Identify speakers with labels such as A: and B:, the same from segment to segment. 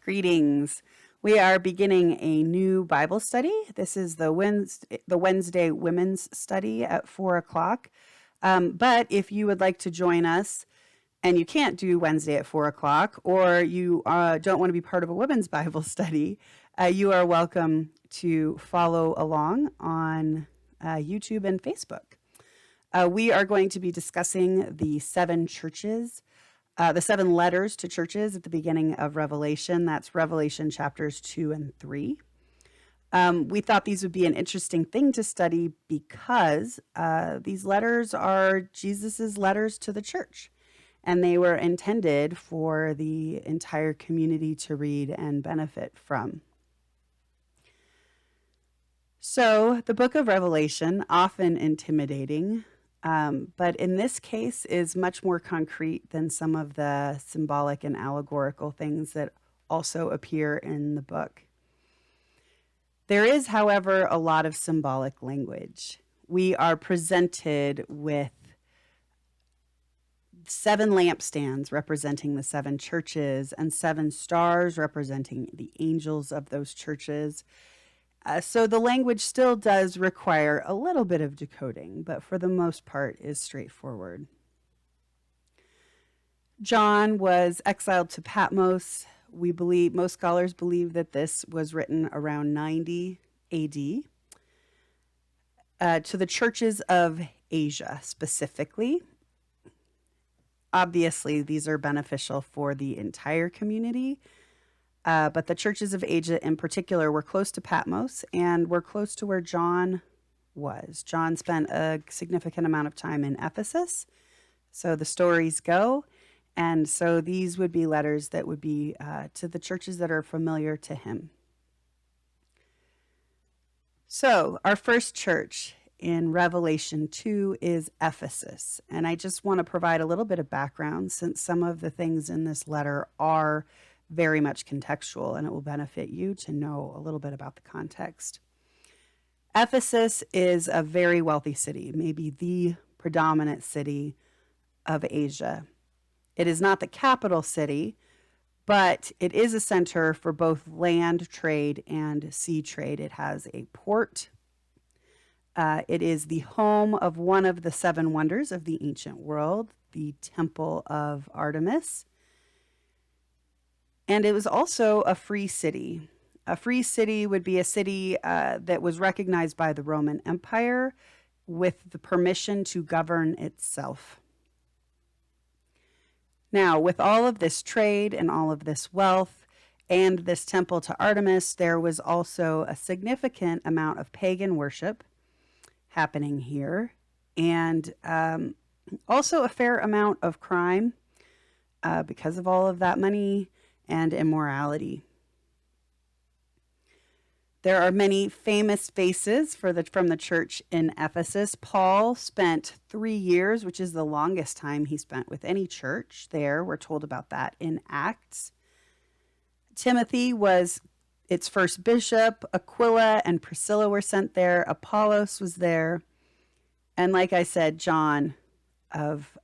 A: Greetings. We are beginning a new Bible study. This is the Wednesday Women's Study at 4 o'clock. But if you would like to join us and you can't do Wednesday at 4 o'clock, or you don't want to be part of a women's Bible study, you are welcome to follow along on YouTube and Facebook. We are going to be discussing the seven churches, the seven letters to churches at the beginning of Revelation. That's Revelation chapters 2 and 3. We thought these would be an interesting thing to study because these letters are Jesus's letters to the church, and they were intended for the entire community to read and benefit from. So the book of Revelation, often intimidating, but in this case is much more concrete than some of the symbolic and allegorical things that also appear in the book. There is, however, a lot of symbolic language. We are presented with 7 lampstands representing the 7 churches and 7 stars representing the angels of those churches. So the language still does require a little bit of decoding, but for the most part is straightforward. John was exiled to Patmos. Most scholars believe that this was written around 90 AD to the churches of Asia specifically. Obviously, these are beneficial for the entire community. But the churches of Asia in particular were close to Patmos and were close to where John was. John spent a significant amount of time in Ephesus, so the stories go. And so these would be letters that would be to the churches that are familiar to him. So our first church in Revelation 2 is Ephesus. And I just want to provide a little bit of background since some of the things in this letter are very much contextual, and it will benefit you to know a little bit about the context. Ephesus is a very wealthy city, maybe the predominant city of Asia. It is not the capital city, but it is a center for both land trade and sea trade. It has a port. It is the home of one of the 7 wonders of the ancient world, the Temple of Artemis. And it was also a free city. A free city would be a city that was recognized by the Roman Empire with the permission to govern itself. Now, with all of this trade and all of this wealth and this temple to Artemis, there was also a significant amount of pagan worship happening here, and also a fair amount of crime because of all of that money and immorality. There are many famous faces from the church in Ephesus. Paul spent 3 years, which is the longest time he spent with any church there. We're told about that in Acts. Timothy was its first bishop. Aquila and Priscilla were sent there. Apollos was there. And like I said, John of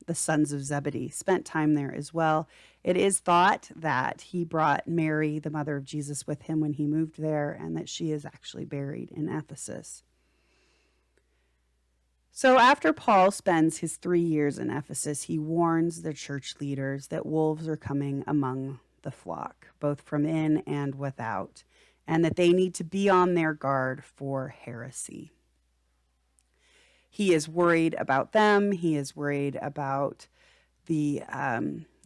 A: the sons of Zebedee spent time there as well. It is thought that he brought Mary, the mother of Jesus, with him when he moved there, and that she is actually buried in Ephesus. So after Paul spends his 3 years in Ephesus, he warns the church leaders that wolves are coming among the flock, both from in and without, and that they need to be on their guard for heresy. He is worried about them. He is worried about the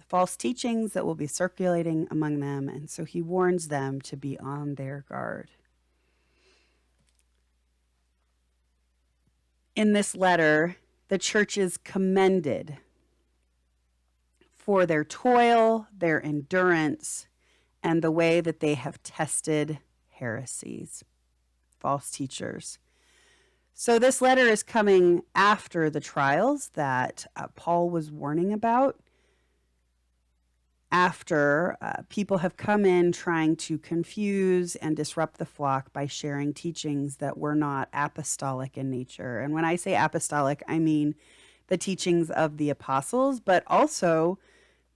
A: false teachings that will be circulating among them, and so he warns them to be on their guard. In this letter, the church is commended for their toil, their endurance, and the way that they have tested heresies, false teachers. So this letter is coming after the trials that Paul was warning about, after people have come in trying to confuse and disrupt the flock by sharing teachings that were not apostolic in nature. And when I say apostolic, I mean the teachings of the apostles, but also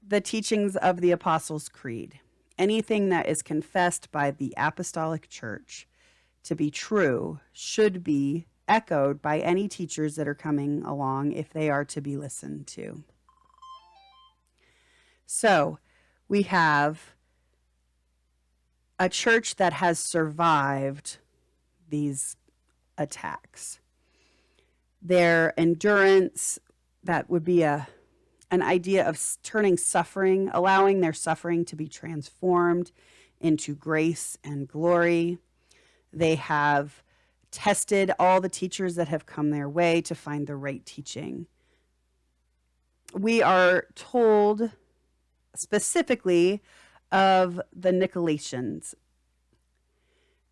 A: the teachings of the Apostles' Creed. Anything that is confessed by the apostolic church to be true should be echoed by any teachers that are coming along if they are to be listened to. So we have a church that has survived these attacks. Their endurance, that would be an idea of turning suffering, allowing their suffering to be transformed into grace and glory. They have tested all the teachers that have come their way to find the right teaching. We are told specifically of the Nicolaitans.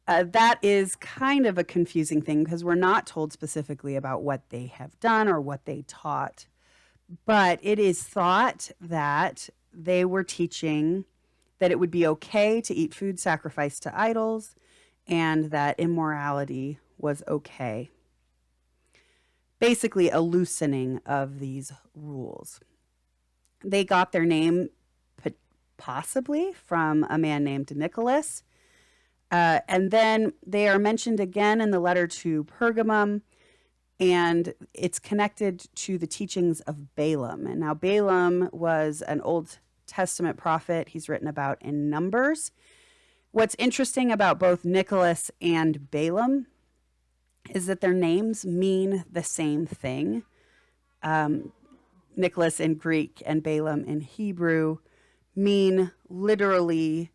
A: That is kind of a confusing thing because we're not told specifically about what they have done or what they taught. But it is thought that they were teaching that it would be okay to eat food sacrificed to idols and that immorality was okay. Basically, a loosening of these rules. They got their name possibly from a man named Nicholas. And then they are mentioned again in the letter to Pergamum, and it's connected to the teachings of Balaam. And now Balaam was an Old Testament prophet. He's written about in Numbers. What's interesting about both Nicholas and Balaam is that their names mean the same thing. Nicholas in Greek and Balaam in Hebrew mean literally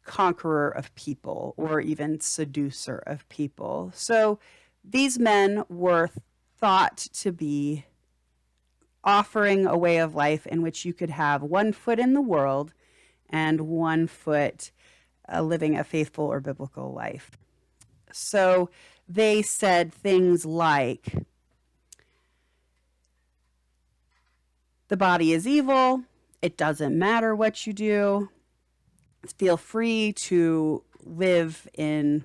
A: conqueror of people or even seducer of people. So these men were thought to be offering a way of life in which you could have 1 foot in the world and 1 foot living a faithful or biblical life. So they said things like, the body is evil. It doesn't matter what you do. Feel free to live in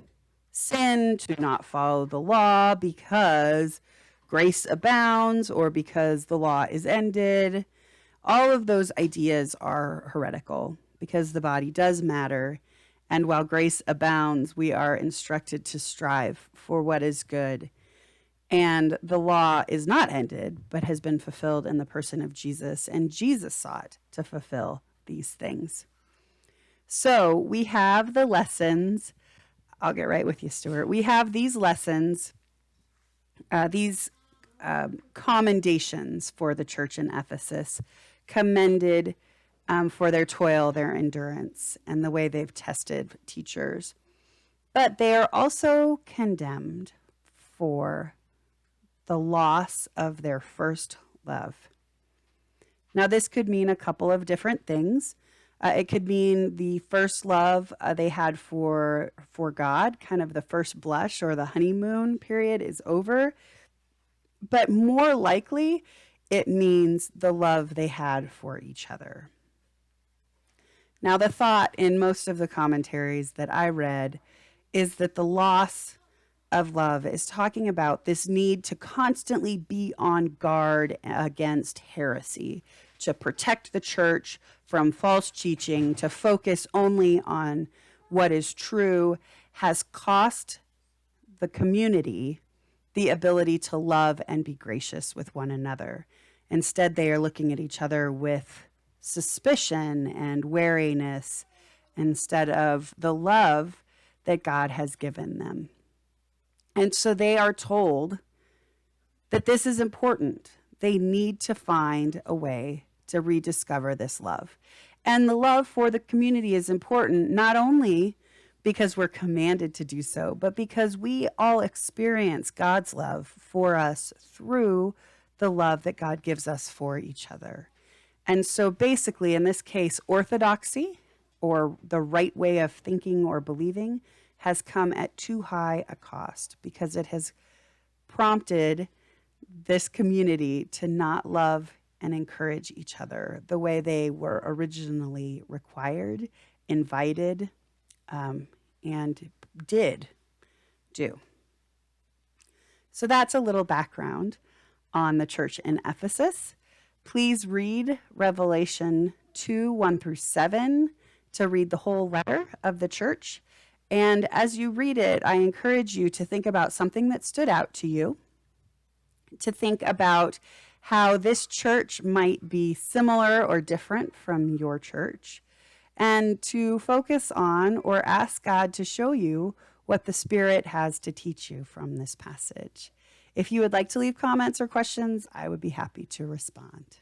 A: sin, to not follow the law because grace abounds or because the law is ended. All of those ideas are heretical because the body does matter. And while grace abounds, we are instructed to strive for what is good. And the law is not ended, but has been fulfilled in the person of Jesus. And Jesus sought to fulfill these things. So we have the lessons. I'll get right with you, Stuart. We have these lessons, these commendations for the church in Ephesus, commended for their toil, their endurance, and the way they've tested teachers. But they are also condemned for the loss of their first love. Now, this could mean a couple of different things. It could mean the first love they had for God, kind of the first blush or the honeymoon period is over. But more likely, it means the love they had for each other. Now, the thought in most of the commentaries that I read is that the loss of love is talking about this need to constantly be on guard against heresy, to protect the church from false teaching, to focus only on what is true, has cost the community the ability to love and be gracious with one another. Instead, they are looking at each other with suspicion and wariness instead of the love that God has given them. And so they are told that this is important. They need to find a way to rediscover this love. And the love for the community is important, not only because we're commanded to do so, but because we all experience God's love for us through the love that God gives us for each other. And so basically, in this case, orthodoxy, or the right way of thinking or believing, has come at too high a cost because it has prompted this community to not love and encourage each other the way they were originally required, invited, and did do. So that's a little background on the church in Ephesus. Please read Revelation 2, 1 through 7. to read the whole letter of the church. And as you read it, I encourage you to think about something that stood out to you, to think about how this church might be similar or different from your church, and to focus on or ask God to show you what the Spirit has to teach you from this passage. If you would like to leave comments or questions, I would be happy to respond.